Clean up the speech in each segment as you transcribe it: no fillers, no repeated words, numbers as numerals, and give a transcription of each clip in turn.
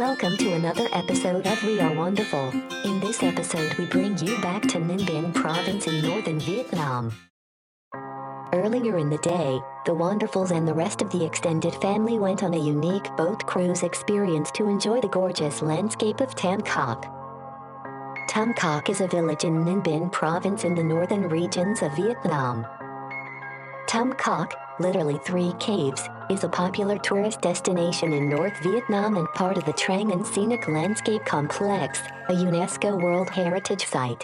Welcome to another episode of We.Are.Wanderful. In this episode we bring you back to Ninh Binh Province in northern Vietnam. Earlier in the day, the Wanderfuls and the rest of the extended family went on a unique boat cruise experience to enjoy the gorgeous landscape of Tam Coc. Tam Coc is a village in Ninh Binh Province in the northern regions of Vietnam. Tam Coc, literally three caves, is a popular tourist destination in North Vietnam and part of the Trang An Scenic Landscape Complex, a UNESCO World Heritage Site.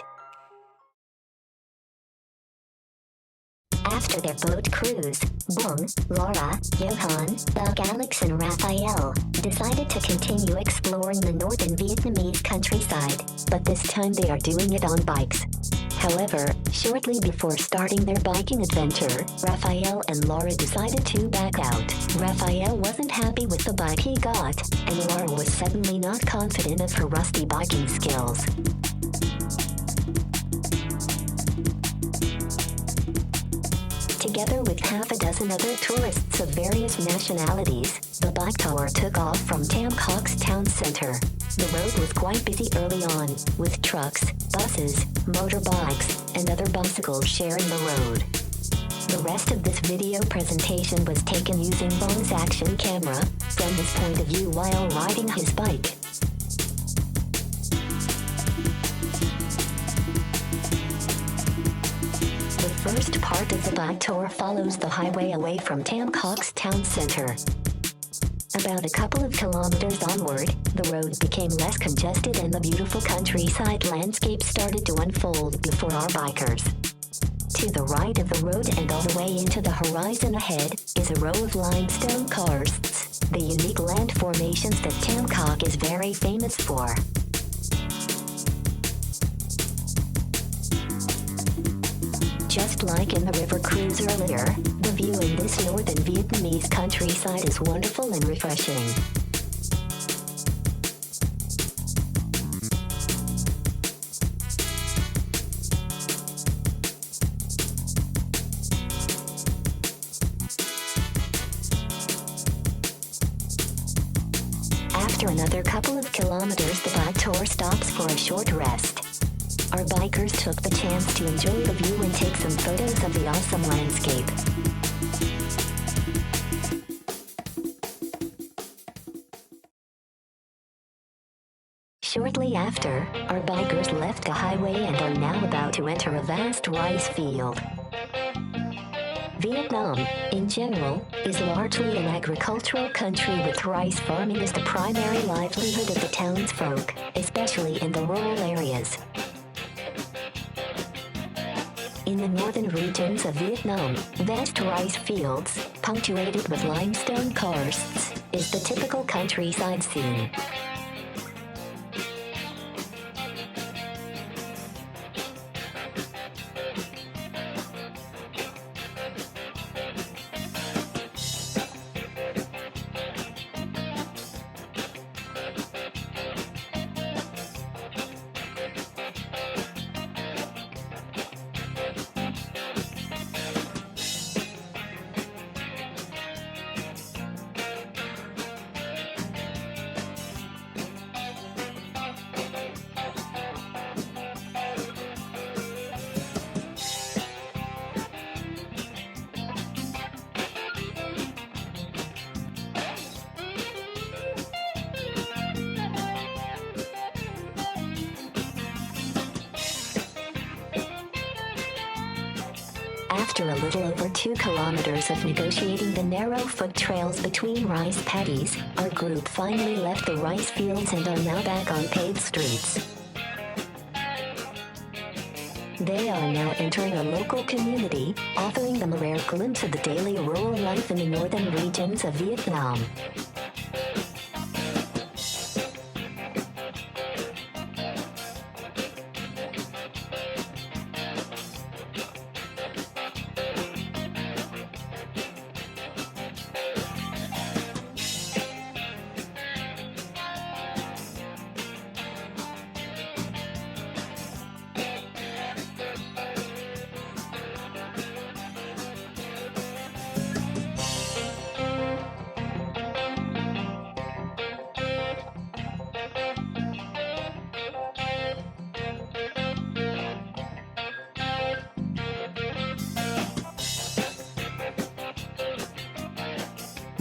After their boat cruise, Bong, Laura, Johan, Alex and Raphael decided to continue exploring the northern Vietnamese countryside, but this time they are doing it on bikes. However, shortly before starting their biking adventure, Raphael and Laura decided to back out. Raphael wasn't happy with the bike he got, and Laura was suddenly not confident of her rusty biking skills. Together with half a dozen other tourists of various nationalities, the bike tour took off from Tam Coc's town center. The road was quite busy early on, with trucks, buses, motorbikes, and other bicycles sharing the road. The rest of this video presentation was taken using Bong's action camera, from his point of view while riding his bike. The first part of the bike tour follows the highway away from Tam Coc's town center. About a couple of kilometers onward, the road became less congested and the beautiful countryside landscape started to unfold before our bikers. To the right of the road and all the way into the horizon ahead is a row of limestone karsts, the unique land formations that Tam Coc is very famous for. Just like in the river cruise earlier, the view in this northern Vietnamese countryside is wonderful and refreshing. After another couple of kilometers, the bike tour stops for a short rest. Our bikers took the chance to enjoy the view and take some photos of the awesome landscape. Shortly after, our bikers left the highway and are now about to enter a vast rice field. Vietnam, in general, is largely an agricultural country with rice farming as the primary livelihood of the townsfolk, especially in the rural areas. In the northern regions of Vietnam, vast rice fields, punctuated with limestone karsts, is the typical countryside scene. After a little over 2 kilometers of negotiating the narrow foot trails between rice paddies, our group finally left the rice fields and are now back on paved streets. They are now entering a local community, offering them a rare glimpse of the daily rural life in the northern regions of Vietnam.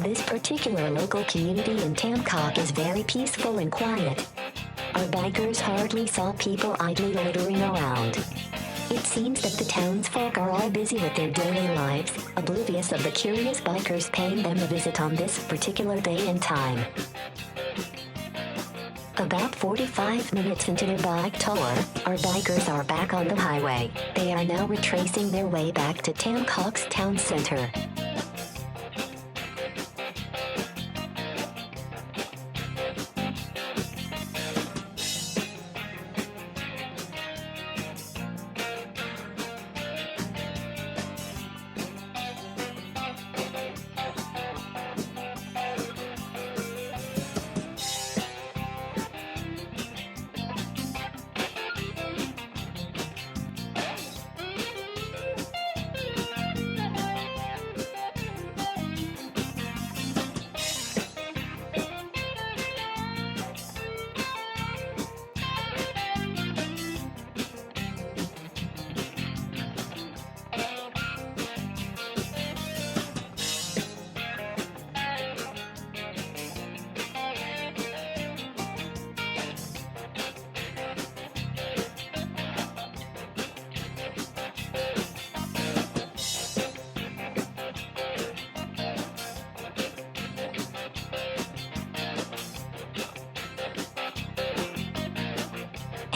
This particular local community in Tam Coc is very peaceful and quiet. Our bikers hardly saw people idly loitering around. It seems that the townsfolk are all busy with their daily lives, oblivious of the curious bikers paying them a visit on this particular day and time. About 45 minutes into their bike tour, our bikers are back on the highway. They are now retracing their way back to Tam Coc's town center.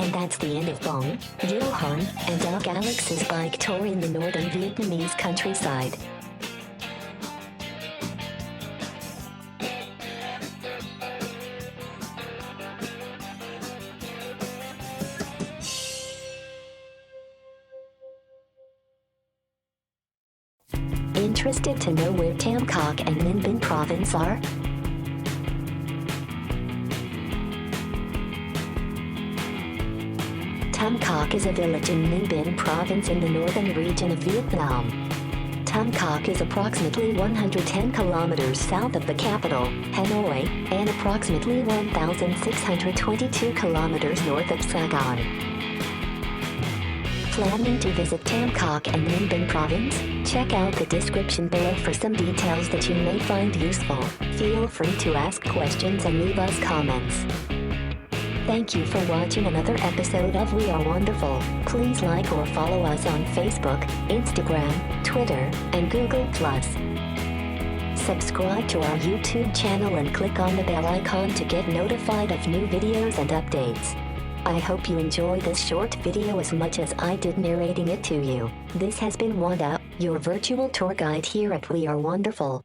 And that's the end of Bong, Johan, and Doug Alex's bike tour in the northern Vietnamese countryside. Interested to know where Tam Coc and Ninh Binh Province are? Tam Coc is a village in Ninh Binh Province in the northern region of Vietnam. Tam Coc is approximately 110 kilometers south of the capital, Hanoi, and approximately 1,622 kilometers north of Saigon. Planning to visit Tam Coc and Ninh Binh Province? Check out the description below for some details that you may find useful. Feel free to ask questions and leave us comments. Thank you for watching another episode of We Are Wonderful. Please like or follow us on Facebook, Instagram, Twitter, and Google+. Subscribe to our YouTube channel and click on the bell icon to get notified of new videos and updates. I hope you enjoy this short video as much as I did narrating it to you. This has been Wanda, your virtual tour guide here at We Are Wonderful.